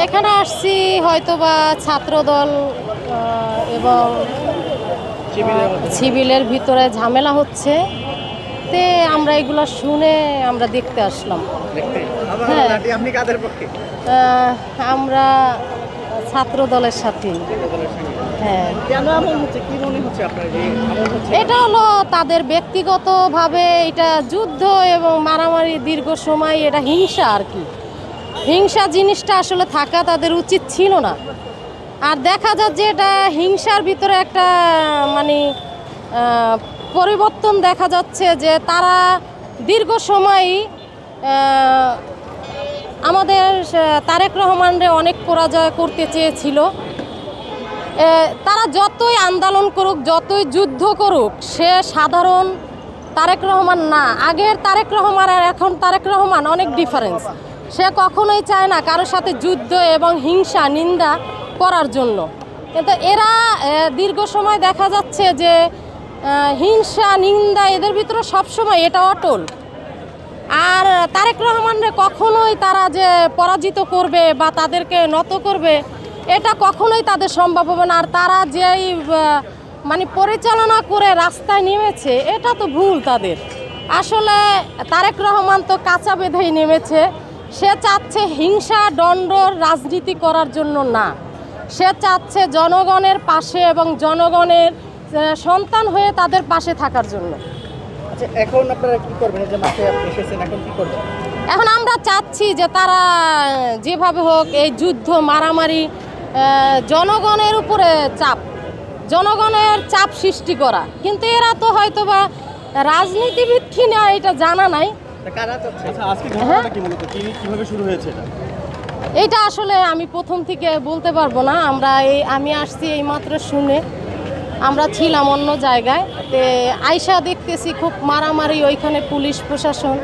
এখানে আসছি হয়তোবা ছাত্রদল এবং সিভিলের ভিতরে ঝামেলা হচ্ছে, তে আমরা এগুলো শুনে আমরা দেখতে আসলাম। হ্যাঁ, আপনি কাদের পক্ষে? আমরা ছাত্র দলের সাথে। হ্যাঁ, কেন এমন হচ্ছে, কি মনে হচ্ছে আপনার যে এমন হচ্ছে? এটা হলো তাদের ব্যক্তিগতভাবে এটা যুদ্ধ এবং মারামারি দীর্ঘ সময়, এটা হিংসা আর কি। হিংসা জিনিসটা আসলে থাকা তাদের উচিত ছিল না। আর দেখা যায় যে এটা হিংসার ভিতরে একটা মানে পরিবর্তন দেখা যাচ্ছে, যে তারা দীর্ঘ সময় আমাদের তারেক রহমানরে অনেক পরাজয় করতে চেয়েছিল। তারা যতই আন্দোলন করুক, যতই যুদ্ধ করুক, সে সাধারণ তারেক রহমান না। আগের তারেক রহমান আর এখন তারেক রহমান অনেক ডিফারেন্স। সে কখনোই চায় না কারোর সাথে যুদ্ধ এবং হিংসা নিন্দা করার জন্য। কিন্তু এরা দীর্ঘ সময় দেখা যাচ্ছে যে হিংসা নিন্দা এদের ভিতরে সবসময় এটা অটল। আর তারেক রহমানরে কখনোই তারা যে পরাজিত করবে বা তাদেরকে নত করবে, এটা কখনোই তাদের সম্ভব হবে না। আর তারা যেই মানে পরিচালনা করে রাস্তায় নেমেছে, এটা তো ভুল তাদের। আসলে তারেক রহমান তো কাঁচা বেঁধেই নেমেছে। সে চাচ্ছে হিংসা দণ্ডর রাজনীতি করার জন্য না, সে চাচ্ছে জনগণের পাশে এবং জনগণের সন্তান হয়ে তাদের পাশে থাকার জন্য। আচ্ছা, এখন আপনারা কি করবেন? যে মাঠে আপনি এসেছেন, এখন কি করবেন? এখন আমরা চাচ্ছি যে তারা যেভাবে হোক এই যুদ্ধ মারামারি, জনগণের উপরে চাপ, জনগণের চাপ সৃষ্টি করা। কিন্তু এরা তো হয়তো বা রাজনীতিবিদ কিনা এটা জানা নাই। কারা চাচ্ছে? আচ্ছা, আজকে ঘটনাটা কি মূলত কিভাবে শুরু হয়েছে এটা? এটা আসলে আমি প্রথম থেকে বলতে পারবো না। আমি আসছি এইমাত্র শুনে, আমরা ছিলাম অন্য জায়গায়, তে আয়শা দেখতেছি খুব মারামারি, ওইখানে পুলিশ প্রশাসন।